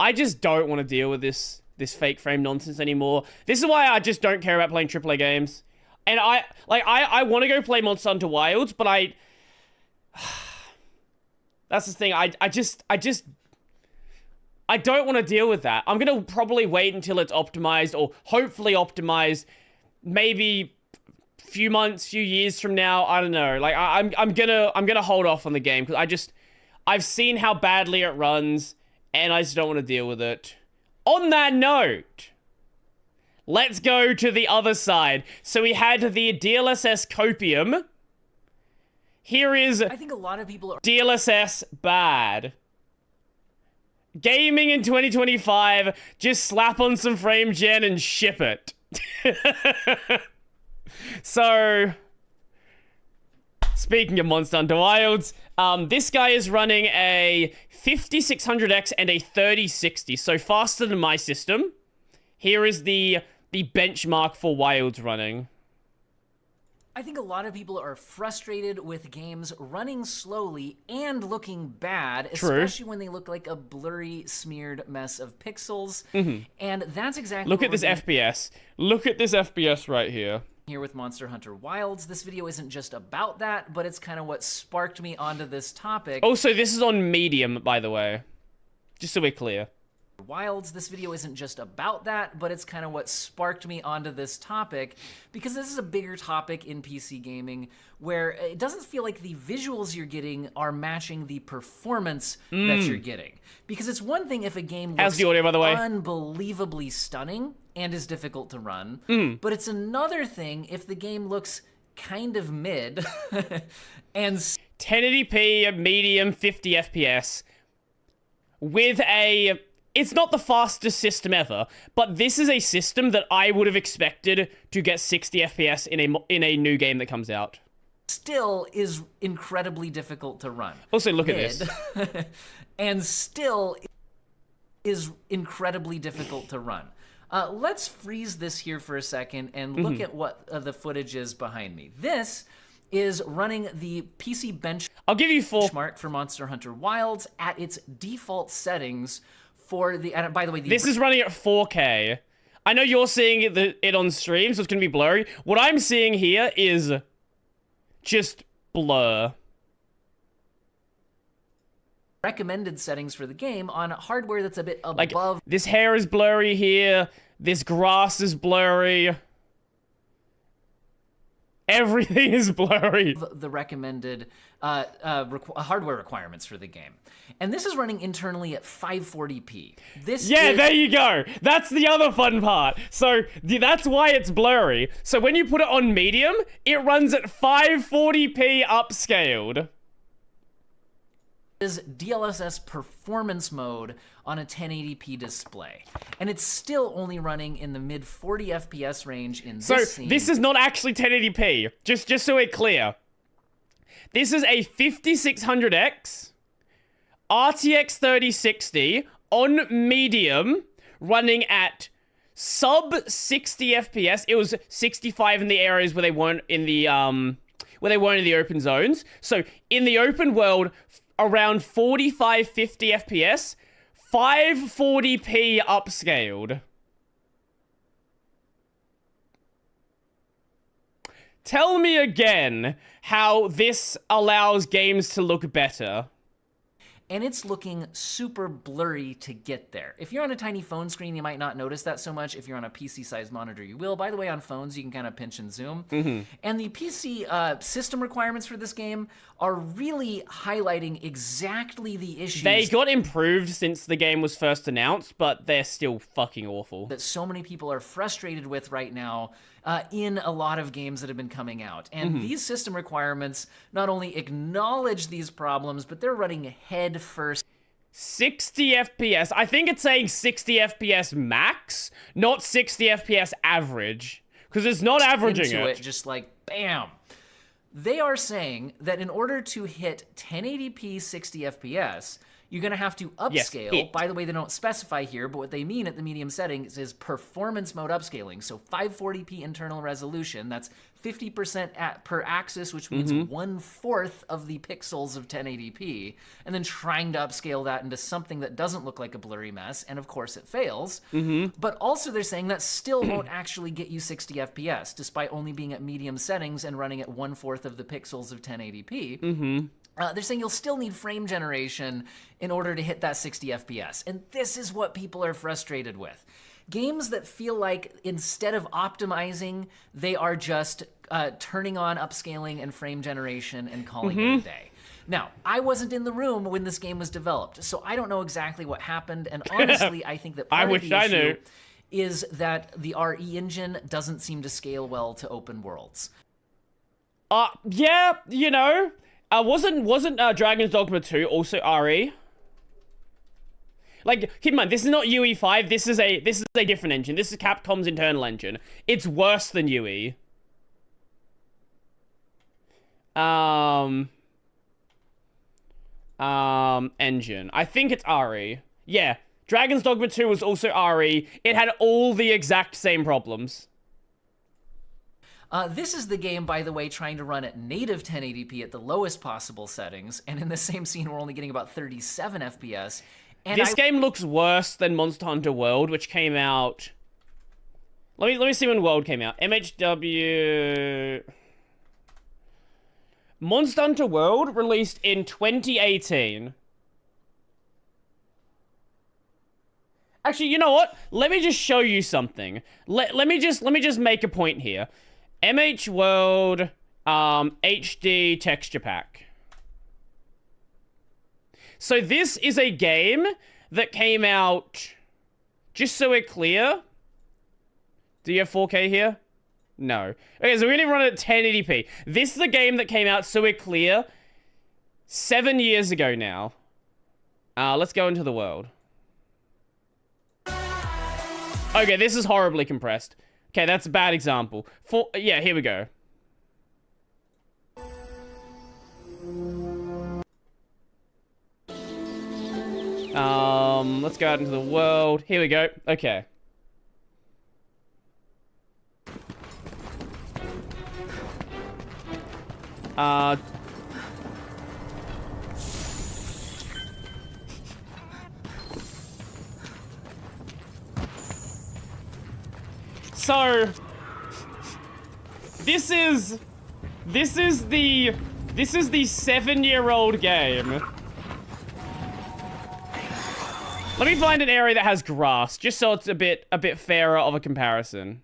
I just don't want to deal with this fake frame nonsense anymore. This is why I just don't care about playing AAA games. And I want to go play Monster Hunter Wilds, but that's the thing. I don't want to deal with that. I'm gonna probably wait until it's optimized, or hopefully optimized, maybe few months, few years from now. I don't know. Like I'm gonna hold off on the game because I've seen how badly it runs, and I just don't want to deal with it. On that note, let's go to the other side. So we had the DLSS Copium. Here is, I think a lot of people are DLSS bad. Gaming in 2025, just slap on some frame gen and ship it. So, speaking of Monster Hunter Wilds, this guy is running a 5600X and a 3060, so faster than my system. Here is the benchmark for Wilds running. I think a lot of people are frustrated with games running slowly and looking bad, especially when they look like a blurry, smeared mess of pixels. And that's exactly Look at this FPS. Look at this FPS right here. Here with Monster Hunter Wilds. This video isn't just about that, but it's kind of what sparked me onto this topic. Also, this is on medium, by the way. Just so we're clear. Wilds. This video isn't just about that, but it's kind of what sparked me onto this topic, because this is a bigger topic in PC gaming where it doesn't feel like the visuals you're getting are matching the performance that you're getting. Because it's one thing if a game looks How's the audio, by the way? Unbelievably stunning and is difficult to run, but it's another thing if the game looks kind of mid and 1080p, medium, 50 FPS with a... It's not the fastest system ever, but this is a system that I would have expected to get 60 FPS in a new game that comes out. Still is incredibly difficult to run. Also, look at this. And still is incredibly difficult to run. Let's freeze this here for a second and look at what the footage is behind me. This is running the PC I'll give you benchmark for Monster Hunter Wilds at its default settings. For the, and by the way, this is running at 4K. I know you're seeing it on stream, so it's going to be blurry. What I'm seeing here is just blur. Recommended settings for the game on hardware that's a bit above. Like, this hair is blurry here. This grass is blurry. Everything is blurry. The recommended hardware requirements for the game. And this is running internally at 540p. There you go. That's the other fun part. So that's why it's blurry. So when you put it on medium, it runs at 540p upscaled. Is DLSS performance mode on a 1080p display, and it's still only running in the mid 40 FPS range in this scene. This is not actually 1080p. Just so we're clear, this is a 5600X RTX 3060 on medium, running at sub 60 FPS. It was 65 in the areas where they weren't in the open zones. So in the open world, around 45, 50 FPS, 540p upscaled. Tell me again how this allows games to look better. And it's looking super blurry to get there. If you're on a tiny phone screen, you might not notice that so much. If you're on a PC-sized monitor, you will. By the way, on phones, you can kind of pinch and zoom. And the PC system requirements for this game are really highlighting exactly the issues. They got improved since the game was first announced, but they're still fucking awful. That so many people are frustrated with right now in a lot of games that have been coming out. And these system requirements not only acknowledge these problems, but they're running head first. 60 FPS. I think it's saying 60 FPS max, not 60 FPS average. Because it's not averaging it. Just like, bam. They are saying that in order to hit 1080p 60 FPS, you're going to have to upscale. By the way, they don't specify here, but what they mean at the medium settings is performance mode upscaling. So 540p internal resolution, that's 50% per axis, which means 1/4 of the pixels of 1080p, and then trying to upscale that into something that doesn't look like a blurry mess, and of course it fails. But also they're saying that still won't actually get you 60 FPS, despite only being at medium settings and running at 1/4 of the pixels of 1080p. They're saying you'll still need frame generation in order to hit that 60 FPS. And this is what people are frustrated with. Games that feel like instead of optimizing, they are just turning on upscaling and frame generation and calling it a day. Now, I wasn't in the room when this game was developed, so I don't know exactly what happened. And honestly, I think that part of the issue is that the RE engine doesn't seem to scale well to open worlds. Yeah, you know, wasn't Dragon's Dogma 2 also RE? Like, keep in mind, this is not UE5. This is a different engine. This is Capcom's internal engine. It's worse than UE. Engine. I think it's RE. Yeah, Dragon's Dogma 2 was also RE. It had all the exact same problems. This is the game, by the way, trying to run at native 1080p at the lowest possible settings, and in the same scene, we're only getting about 37 FPS. And this game looks worse than Monster Hunter World, which came out... Let me see when World came out. MHW... Monster Hunter World released in 2018. Actually, you know what? Let me just show you something. Let me just make a point here. MH World HD texture pack. So this is a game that came out, just so we're clear. Do you have 4K here? No. Okay, so we're gonna run it at 1080p. This is a game that came out, so we're clear, 7 years ago now. Let's go into the world. Okay, this is horribly compressed. Okay, that's a bad example. Yeah, here we go. Let's go out into the world. Here we go. Okay. So this is the 7-year-old game. Let me find an area that has grass, just so it's a bit fairer of a comparison.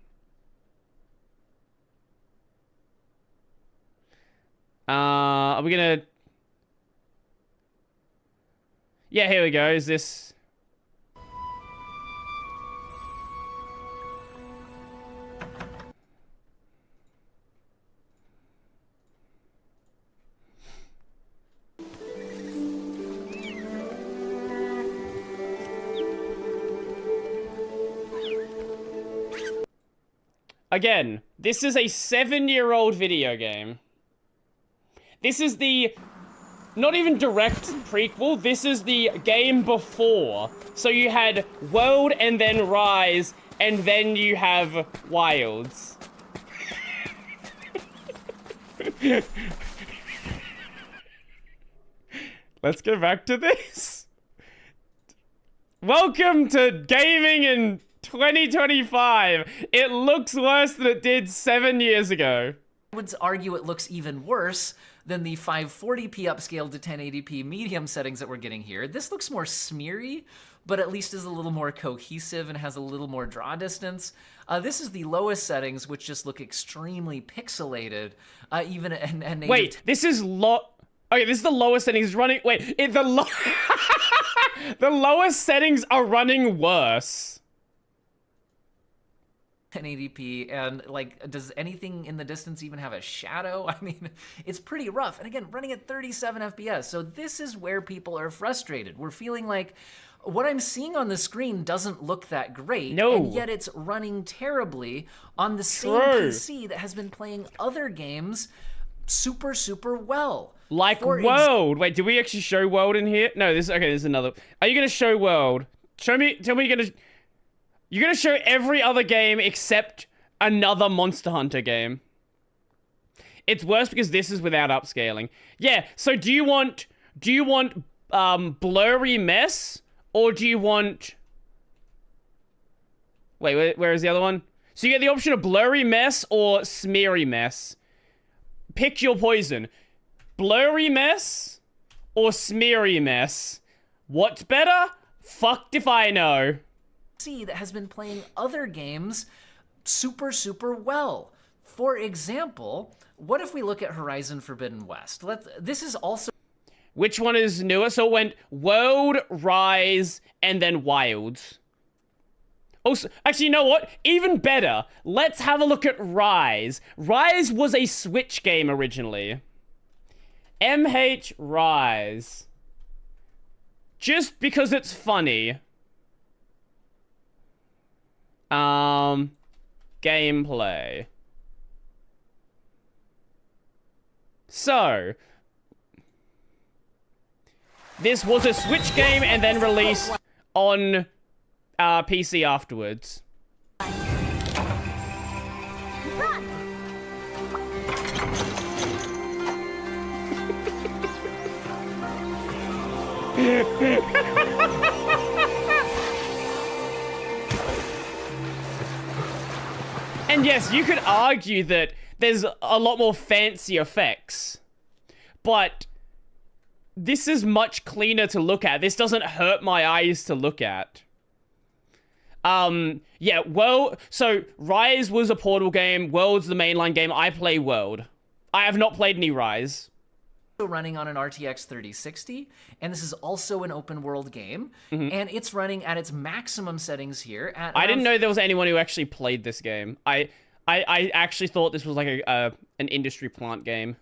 Are we gonna... Yeah, here we go. Is this... Again, this is a 7-year-old video game. This is the... not even direct prequel, this is the game before. So you had World and then Rise, and then you have Wilds. Let's go back to this. Welcome to gaming in 2025. It looks worse than it did 7 years ago. I would argue it looks even worse than the 540p upscaled to 1080p medium settings that we're getting here. This looks more smeary, but at least is a little more cohesive and has a little more draw distance. This is the lowest settings, which just look extremely pixelated, even and native. Wait, this is okay, this is the lowest settings. It's running. Wait, the lowest settings are running worse. 1080p, and like, does anything in the distance even have a shadow? I mean, it's pretty rough. And again, running at 37 FPS. So this is where people are frustrated. We're feeling like what I'm seeing on the screen doesn't look that great. No. And yet it's running terribly on the same PC that has been playing other games super, super well. Like World. Wait, did we actually show World in here? No, this okay, there's another. Are you gonna show World? Tell me you're gonna show every other game except another Monster Hunter game. It's worse because this is without upscaling. Yeah, so do you want blurry mess or do you want wait, where is the other one? So you get the option of blurry mess or smeary mess. Pick your poison. Blurry mess or smeary mess? What's better? Fucked if I know. That has been playing other games super, super well. For example, what if we look at Horizon Forbidden West? This is also... Which one is newer? So it went World, Rise, and then Wilds. Also, actually, you know what? Even better. Let's have a look at Rise. Rise was a Switch game originally. MH Rise. Just because it's funny. Gameplay. So, this was a Switch game and then released on PC afterwards. And yes, you could argue that there's a lot more fancy effects, but this is much cleaner to look at. This doesn't hurt my eyes to look at. Yeah, well, so Rise was a Portal game, World's the mainline game. I play World. I have not played any Rise. Running on an RTX 3060, and this is also an open world game, and it's running at its maximum settings here. I didn't know there was anyone who actually played this game. I actually thought this was like an industry plant game.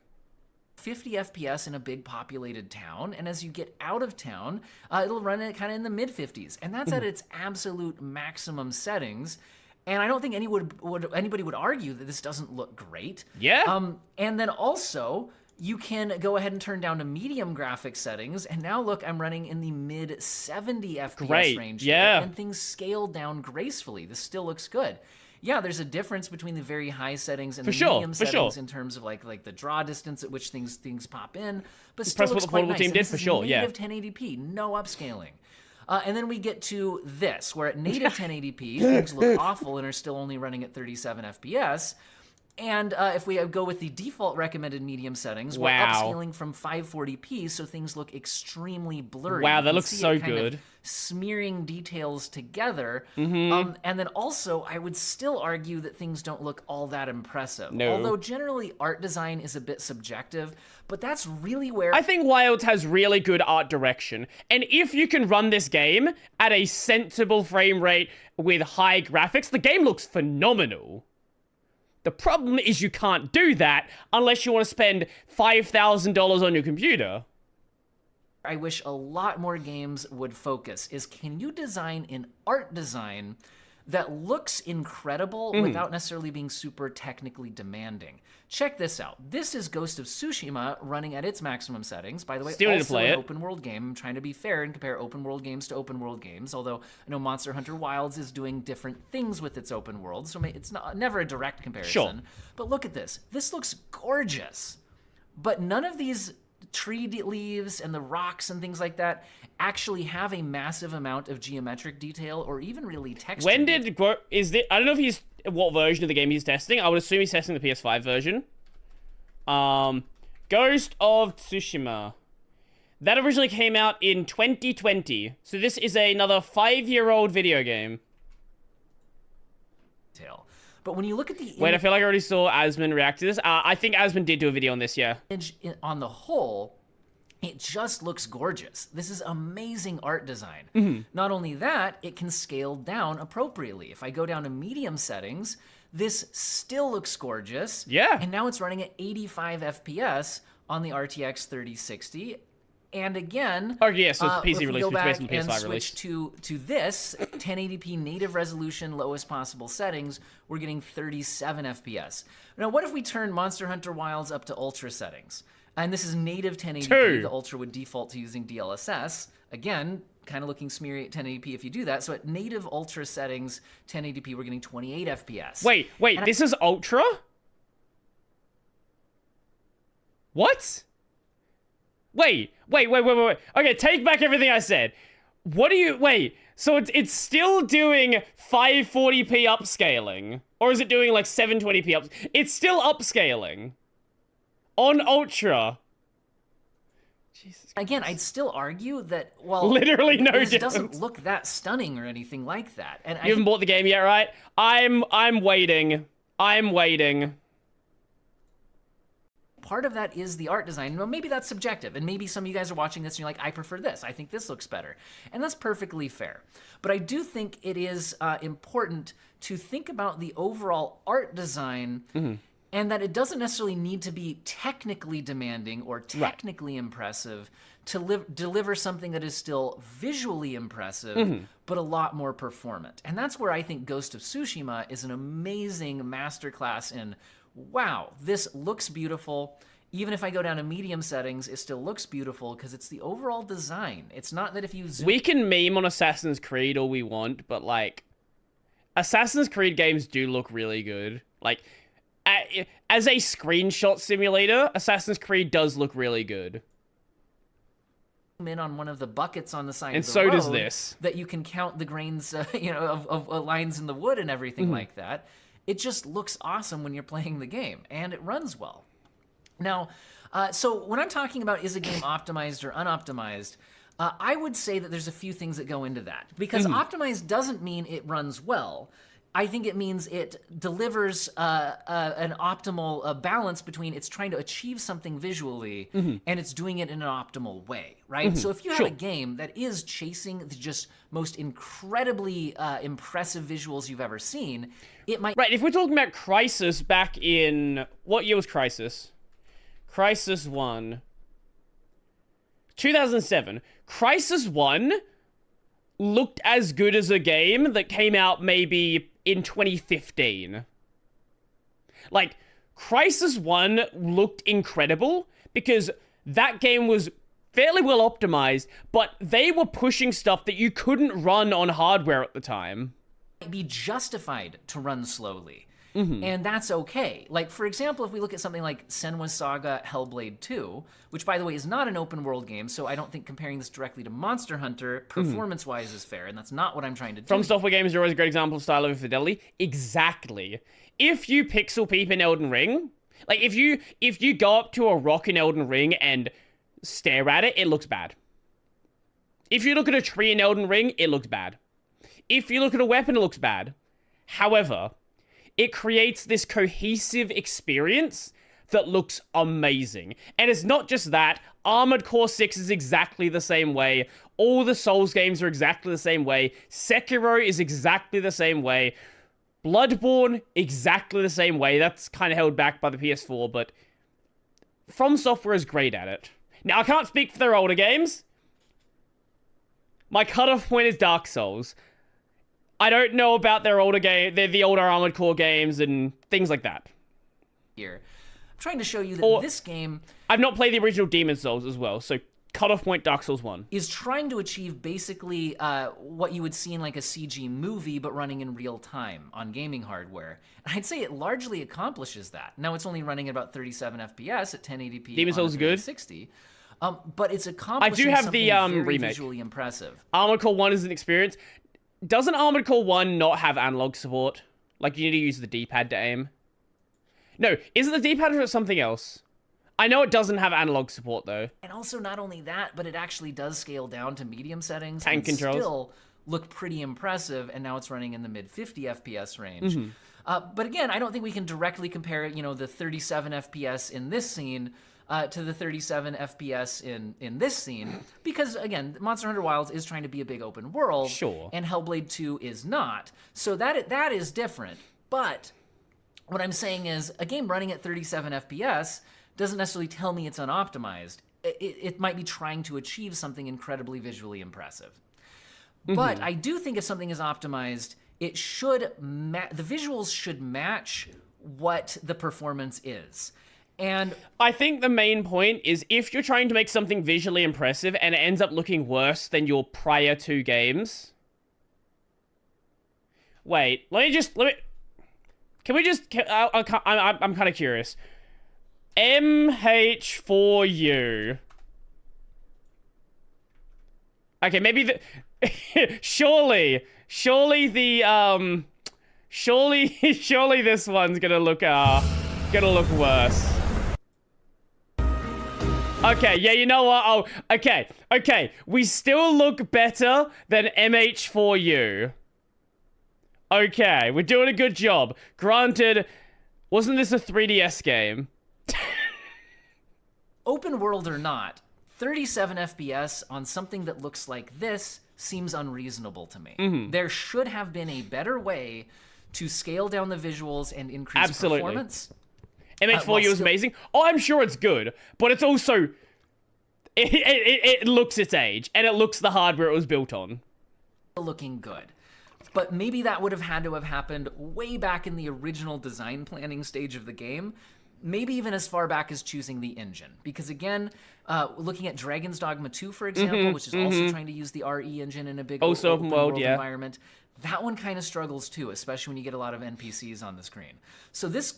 50 FPS in a big populated town, and as you get out of town, it'll run it kind of in the mid 50s, and that's at its absolute maximum settings. And I don't think anybody would argue that this doesn't look great. Yeah. And then also, you can go ahead and turn down to medium graphics settings, and now look, I'm running in the mid 70 FPS range here, and things scale down gracefully. This still looks good. Yeah, there's a difference between the very high settings and the medium settings in terms of like the draw distance at which things pop in, but still looks quite nice. Team did for sure, yeah. Native 1080p, no upscaling. And then we get to this, where at native 1080p, things look awful and are still only running at 37 FPS. And if we go with the default recommended medium settings, we're upscaling from 540p, so things look extremely blurry. Wow, that looks so good. Smearing details together. And then also, I would still argue that things don't look all that impressive. No. Although generally art design is a bit subjective, but that's really where... I think Wilds has really good art direction. And if you can run this game at a sensible frame rate with high graphics, the game looks phenomenal. The problem is you can't do that unless you want to spend $5,000 on your computer. I wish a lot more games would focus is, can you design an art design that looks incredible without necessarily being super technically demanding? Check this out. This is Ghost of Tsushima running at its maximum settings. By the way, still also an open world game. I'm trying to be fair and compare open world games to open world games, although I know Monster Hunter Wilds is doing different things with its open world, so it's never a direct comparison. Sure. But look at this. This looks gorgeous. But none of these tree leaves and the rocks and things like that actually have a massive amount of geometric detail or even really texture. When did I don't know if he's what version of the game he's testing. I would assume he's testing the PS5 version. Ghost of Tsushima. That originally came out in 2020. So this is another 5-year-old video game. But when you look at the Wait, I feel like I already saw Asmund react to this. I think Asmund did do a video on this, yeah. On the whole, it just looks gorgeous. This is amazing art design. Not only that, it can scale down appropriately. If I go down to medium settings, this still looks gorgeous. Yeah. And now it's running at 85 FPS on the RTX 3060. And again, Oh, yeah, so it's if PC we release, go which back based on and PS5 switch release. to this 1080p native resolution, lowest possible settings, we're getting 37 FPS. Now, what if we turn Monster Hunter Wilds up to ultra settings? And this is native 1080p. The ultra would default to using DLSS. Again, kind of looking smeary at 1080p if you do that. So at native ultra settings, 1080p, we're getting 28 FPS. Wait, And this is ultra? What? Wait. Okay, take back everything I said. What do you... Wait, so it's still doing 540p upscaling? Or is it doing like 720p up? It's still upscaling. On Ultra. Jesus Christ. Again, I'd still argue that, well... Literally no this difference. doesn't look that stunning or anything like that. And You haven't bought the game yet, right? I'm waiting. I'm waiting. Part of that is the art design. Well, maybe that's subjective, and maybe some of you guys are watching this and you're like, I prefer this. I think this looks better. And that's perfectly fair. But I do think it is important to think about the overall art design and that it doesn't necessarily need to be technically demanding or technically impressive to deliver something that is still visually impressive, but a lot more performant. And that's where I think Ghost of Tsushima is an amazing masterclass in, wow, this looks beautiful. Even if I go down to medium settings, it still looks beautiful because it's the overall design. It's not that if you zoom... We can meme on Assassin's Creed all we want, but like, Assassin's Creed games do look really good. Like, as a screenshot simulator, Assassin's Creed does look really good. In on one of the buckets on the side And of the so road does this. that you can count the grains, of lines in the wood and everything like that. It just looks awesome when you're playing the game, and it runs well. Now, so when I'm talking about is a game optimized or unoptimized, I would say that there's a few things that go into that. Because optimized doesn't mean it runs well. I think it means it delivers an optimal balance between it's trying to achieve something visually and it's doing it in an optimal way, right? So if you have a game that is chasing the just most incredibly impressive visuals you've ever seen, it might... Right, if we're talking about Crysis back in... What year was Crysis? Crysis 1. 2007. Crysis 1 looked as good as a game that came out maybe in 2015. Like, Crysis 1 looked incredible because that game was fairly well optimized, but they were pushing stuff that you couldn't run on hardware at the time. Be justified to run slowly. And that's okay. Like, for example, if we look at something like Senua's Saga Hellblade 2, which, by the way, is not an open world game, so I don't think comparing this directly to Monster Hunter, performance-wise, is fair, and that's not what I'm trying to do. From Software games are always a great example of style over fidelity. Exactly. If you pixel peep in Elden Ring, like, if you go up to a rock in Elden Ring and stare at it, it looks bad. If you look at a tree in Elden Ring, it looks bad. If you look at a weapon, it looks bad. However, it creates this cohesive experience that looks amazing. And it's not just that. Armored Core 6 is exactly the same way. All the Souls games are exactly the same way. Sekiro is exactly the same way. Bloodborne, exactly the same way. That's kind of held back by the PS4, but From Software is great at it. Now, I can't speak for their older games. My cutoff point is Dark Souls. I don't know about their older game, the older Armored Core games and things like that. Here, I'm trying to show you that this game... I've not played the original Demon's Souls as well, so cutoff point Dark Souls 1. Is trying to achieve basically what you would see in like a CG movie, but running in real time on gaming hardware. And I'd say it largely accomplishes that. Now it's only running at about 37 FPS at 1080p. Demon's Souls is good. 60. But it's accomplishing I do have something the very remake. visually impressive. Armored Core 1 is an experience. Doesn't Armored Core 1 not have analog support? Like, you need to use the D-pad to aim? No, is it the D-pad or something else? I know it doesn't have analog support, though. And also, not only that, but it actually does scale down to medium settings. Tank controls. Still look pretty impressive, and now it's running in the mid-50 FPS range. But again, I don't think we can directly compare, the 37 FPS in this scene to the 37 FPS in this scene, because again, Monster Hunter Wilds is trying to be a big open world, Sure, and Hellblade 2 is not. So that is different. But what I'm saying is, a game running at 37 FPS doesn't necessarily tell me it's unoptimized. it might be trying to achieve something incredibly visually impressive. But I do think if something is optimized, it should the visuals should match what the performance is. And I think the main point is if you're trying to make something visually impressive and it ends up looking worse than your prior 2 games. Wait, I'm kind of curious. MH4U. Okay, maybe surely this one's gonna look worse. Okay, yeah, you know what? Oh, okay. We still look better than MH4U. Okay, we're doing a good job. Granted, wasn't this a 3DS game? Open world or not, 37 FPS on something that looks like this seems unreasonable to me. There should have been a better way to scale down the visuals and increase performance. MH4U is amazing. Oh, I'm sure it's good, but it's also it looks its age and it looks the hardware it was built on. Looking good. But maybe that would have had to have happened way back in the original design planning stage of the game. Maybe even as far back as choosing the engine. Because again, looking at Dragon's Dogma 2, for example, which is also trying to use the RE engine in a big open world environment, that one kind of struggles too, especially when you get a lot of NPCs on the screen. So this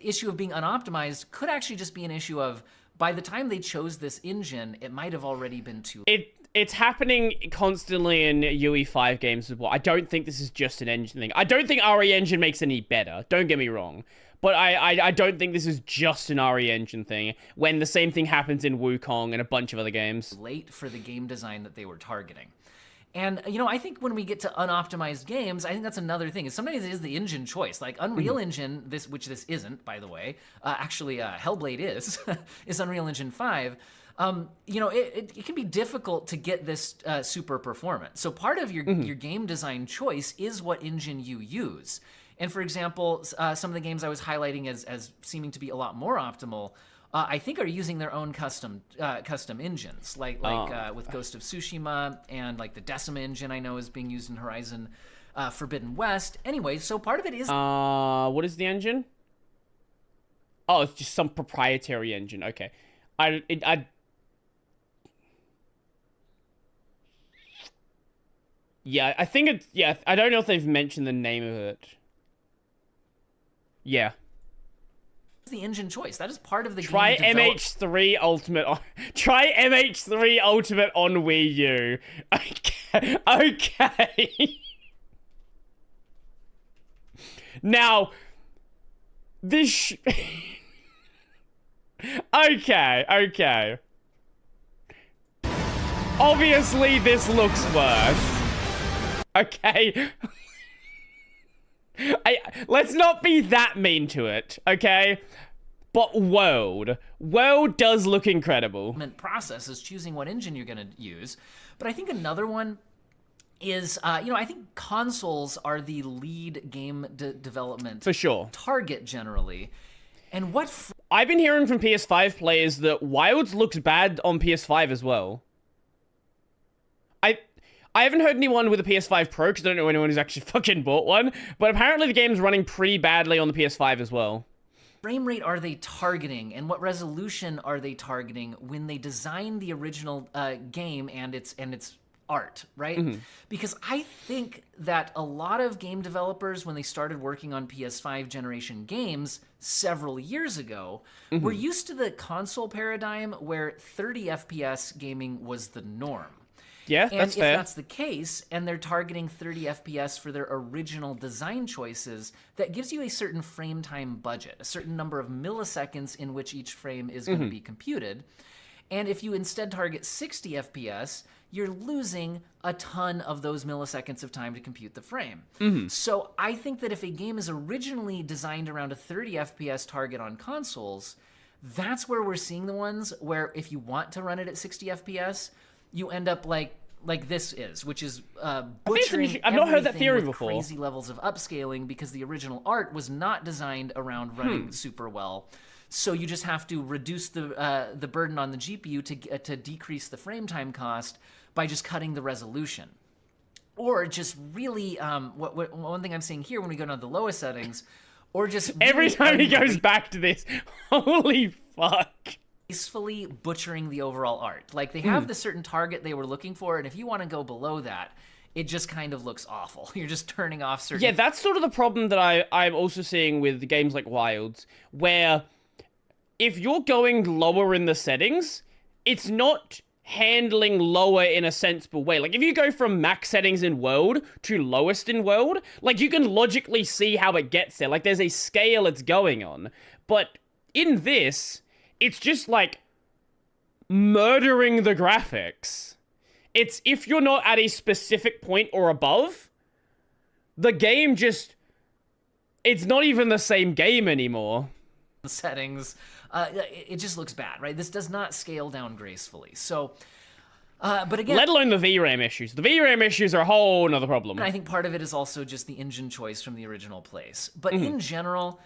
issue of being unoptimized could actually just be an issue of, by the time they chose this engine, it might have already been too late. It's happening constantly in UE5 games as well. I don't think this is just an engine thing. I don't think RE engine makes any better. Don't get me wrong. But I don't think this is just an RE engine thing, when the same thing happens in Wukong and a bunch of other games. Late for the game design that they were targeting. And, you know, I think when we get to unoptimized games, I think that's another thing. Sometimes it is the engine choice. Like Unreal Engine, which this isn't, by the way. Actually, Hellblade is Unreal Engine 5. You know, it can be difficult to get this super performance. So part of your game design choice is what engine you use. And for example, some of the games I was highlighting as seeming to be a lot more optimal, I think are using their own custom engines, like with Ghost of Tsushima, and like the Decima engine I know is being used in Horizon Forbidden West. Anyway, so part of it is... what is the engine? Oh, it's just some proprietary engine. Okay. Yeah, I think it's... Yeah, I don't know if they've mentioned the name of it. Yeah. The engine choice. That is part of the Try game. MH3 Ultimate on... Try MH3 Ultimate on Wii U. Okay. Okay. Now, this... Okay. Obviously, this looks worse. Okay? Let's not be that mean to it, okay? But World does look incredible. Process is choosing what engine you're going to use. But I think another one is, you know, I think consoles are the lead game development for sure target generally. And what I've been hearing from PS5 players that Wilds looks bad on PS5 as well. I haven't heard anyone with a PS5 Pro, because I don't know anyone who's actually fucking bought one, but apparently the game's running pretty badly on the PS5 as well. Frame rate are they targeting, and what resolution are they targeting when they design the original game and its art, right? Because I think that a lot of game developers, when they started working on PS5 generation games several years ago, were used to the console paradigm where 30 FPS gaming was the norm. Yeah, and that's fair. If that's the case, and they're targeting 30 FPS for their original design choices, that gives you a certain frame time budget, a certain number of milliseconds in which each frame is going to be computed. And if you instead target 60 FPS, you're losing a ton of those milliseconds of time to compute the frame. So I think that if a game is originally designed around a 30 FPS target on consoles, that's where we're seeing the ones where if you want to run it at 60 FPS, you end up like this is, which is butchering. I've not heard that theory with before. Crazy levels of upscaling because the original art was not designed around running super well. So you just have to reduce the burden on the GPU to decrease the frame time cost by just cutting the resolution. Or just really, one thing I'm seeing here when we go down to the lowest settings, or just Every time he goes back to this, holy fuck. Gracefully butchering the overall art. Like, they have the certain target they were looking for, and if you want to go below that, it just kind of looks awful. You're just turning off certain... Yeah, that's sort of the problem that I'm also seeing with games like Wilds, where if you're going lower in the settings, it's not handling lower in a sensible way. Like, if you go from max settings in world to lowest in world, like, you can logically see how it gets there. Like, there's a scale it's going on. But in this, it's just, like, murdering the graphics. It's, if you're not at a specific point or above, the game just... It's not even the same game anymore. Settings, it just looks bad, right? This does not scale down gracefully. So, but again... Let alone the VRAM issues. The VRAM issues are a whole nother problem. And I think part of it is also just the engine choice from the original place. But in general,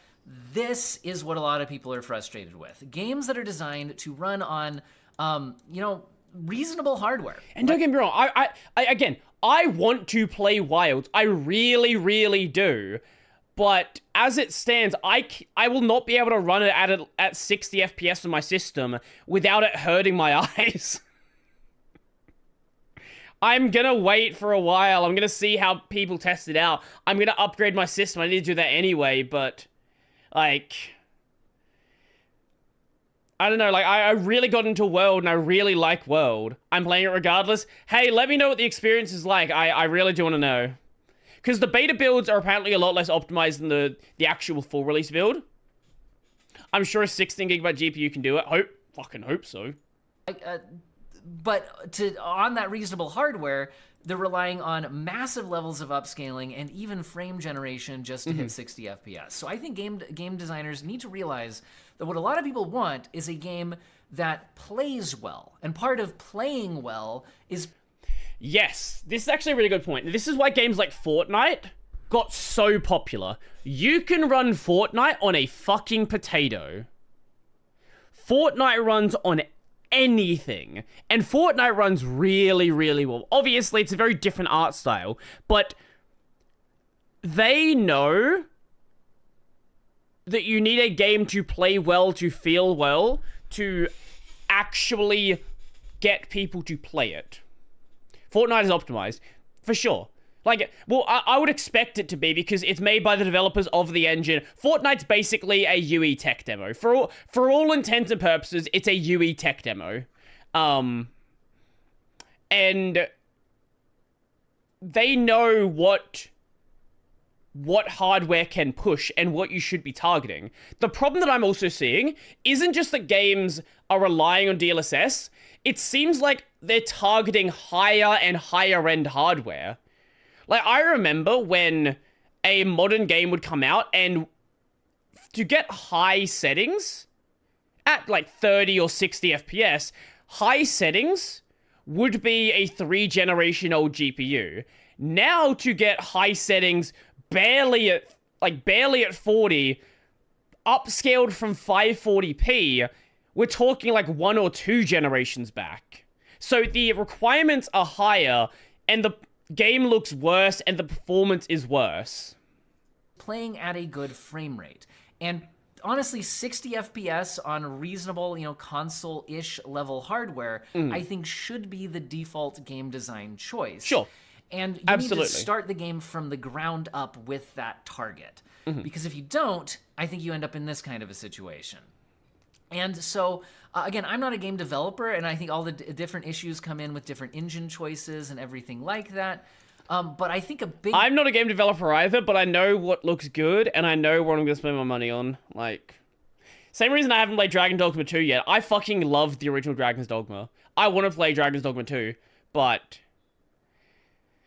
this is what a lot of people are frustrated with. Games that are designed to run on, you know, reasonable hardware. And don't get me wrong, I want to play Wilds. I really, really do. But as it stands, I will not be able to run it at 60 FPS on my system without it hurting my eyes. I'm gonna wait for a while. I'm gonna see how people test it out. I'm gonna upgrade my system. I need to do that anyway, but, like... I don't know, like, I really got into World, and I really like World. I'm playing it regardless. Hey, let me know what the experience is like. I really do want to know. Because the beta builds are apparently a lot less optimized than the actual full release build. I'm sure a 16GB GPU can do it. Fucking hope so. But on that reasonable hardware, they're relying on massive levels of upscaling and even frame generation just to hit 60 FPS. So I think game designers need to realize that what a lot of people want is a game that plays well. And part of playing well is... Yes, this is actually a really good point. This is why games like Fortnite got so popular. You can run Fortnite on a fucking potato. Fortnite runs on anything. And Fortnite runs really, really well. Obviously, it's a very different art style, but they know that you need a game to play well, to feel well, to actually get people to play it. Fortnite is optimized, for sure. Like, well, I would expect it to be because it's made by the developers of the engine. Fortnite's basically a UE tech demo. For all intents and purposes, it's a UE tech demo. And they know what hardware can push and what you should be targeting. The problem that I'm also seeing isn't just that games are relying on DLSS. It seems like they're targeting higher and higher end hardware. Like, I remember when a modern game would come out, and to get high settings at like 30 or 60 FPS, high settings would be a 3-generation old GPU. Now to get high settings barely at 40, upscaled from 540p, we're talking like 1 or 2 generations back. So the requirements are higher, and the game looks worse, and the performance is worse. Playing at a good frame rate. And honestly, 60 FPS on reasonable, console-ish level hardware, I think should be the default game design choice. Sure. And you Absolutely. need to start the game from the ground up with that target. Because if you don't, I think you end up in this kind of a situation. And so, again, I'm not a game developer, and I think all the different issues come in with different engine choices and everything like that. But I think I'm not a game developer either, but I know what looks good, and I know what I'm going to spend my money on. Like, same reason I haven't played Dragon Dogma 2 yet. I fucking love the original Dragon's Dogma. I want to play Dragon's Dogma 2, but...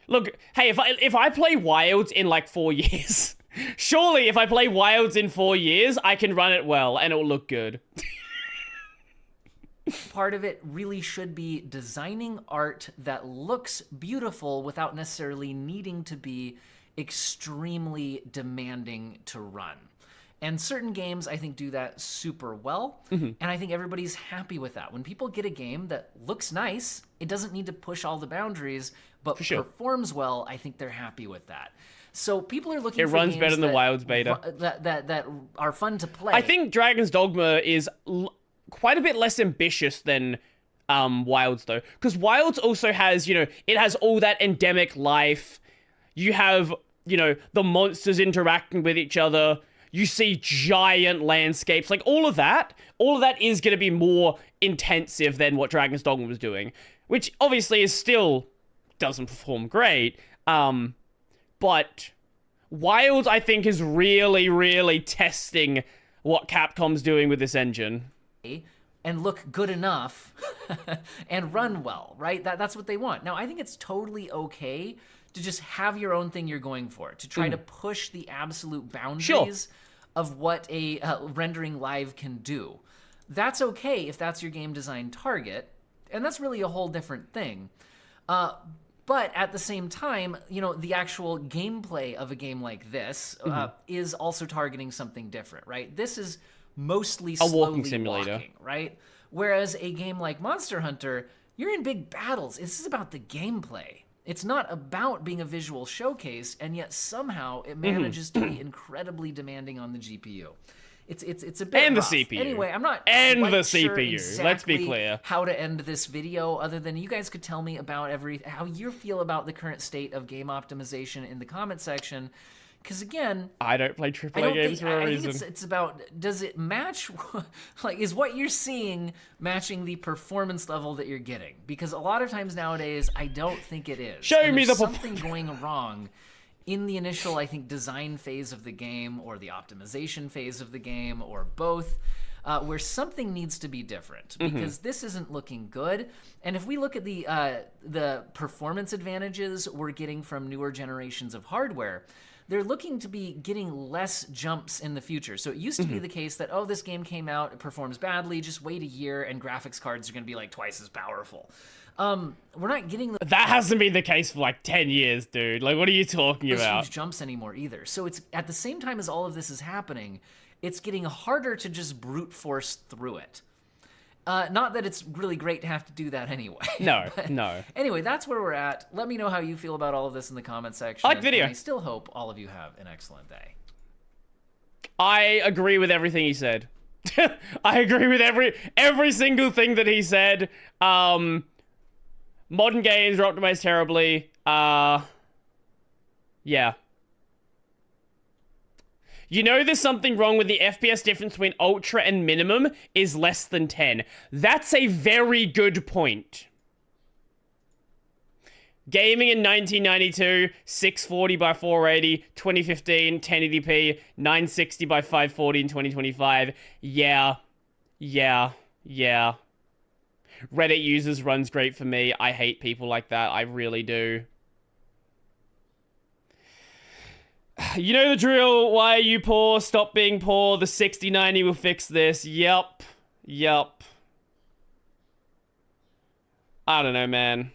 Look, hey, if I play Wilds in like 4 years... Surely, if I play Wilds in 4 years, I can run it well, and it will look good. Part of it really should be designing art that looks beautiful without necessarily needing to be extremely demanding to run. And certain games, I think, do that super well. And I think everybody's happy with that. When people get a game that looks nice, it doesn't need to push all the boundaries, but performs well, I think they're happy with that. So people are looking for runs games better than the Wilds beta. that are fun to play. I think Dragon's Dogma is quite a bit less ambitious than Wilds, though. Because Wilds also has, you know, it has all that endemic life. You have, you know, the monsters interacting with each other. You see giant landscapes, like all of that is going to be more intensive than what Dragon's Dogma was doing, which obviously is still doesn't perform great. But Wilds, I think, is really, really testing what Capcom's doing with this engine. And look good enough and run well, right? That's what they want. Now, I think it's totally okay to just have your own thing you're going for, to try to push the absolute boundaries of what a rendering live can do. That's okay if that's your game design target, and that's really a whole different thing. But at the same time, you know, the actual gameplay of a game like this is also targeting something different, right? This is mostly slowly walking simulator, walking, right? Whereas a game like Monster Hunter, you're in big battles. This is about the gameplay. It's not about being a visual showcase, and yet somehow it manages to be incredibly demanding on the GPU. It's a bit and rough. the CPU. Anyway, I'm not and quite the sure CPU. exactly Let's be clear. How to end this video, other than you guys could tell me about how you feel about the current state of game optimization in the comment section. Because again, I don't play AAA games for a reason. I think it's about, does it match, like, is what you're seeing matching the performance level that you're getting? Because a lot of times nowadays, I don't think it is. Show me the something going wrong in the initial, I think, design phase of the game, or the optimization phase of the game, or both, where something needs to be different, because this isn't looking good. And if we look at the performance advantages we're getting from newer generations of hardware, they're looking to be getting less jumps in the future. So it used to be the case that, oh, this game came out, it performs badly, just wait a year and graphics cards are going to be like twice as powerful. We're not getting that hasn't been the case for like 10 years, dude. Like, what are you talking about? Huge jumps anymore either. So it's at the same time as all of this is happening, it's getting harder to just brute force through it. Not that it's really great to have to do that anyway. No, no. Anyway, that's where we're at. Let me know how you feel about all of this in the comment section. I like the video. And I still hope all of you have an excellent day. I agree with everything he said. I agree with every single thing that he said. Modern games are optimized terribly. Yeah. You know there's something wrong with the FPS difference between Ultra and Minimum is less than 10. That's a very good point. Gaming in 1992, 640 by 480, 2015, 1080p, 960 by 540 in 2025. Yeah. Reddit users runs great for me. I hate people like that. I really do. You know the drill. Why are you poor? Stop being poor. The 6090 will fix this. Yup. I don't know, man.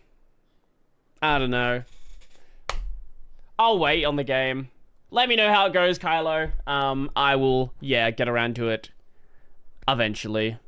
I don't know. I'll wait on the game. Let me know how it goes, Kylo. I will, get around to it eventually.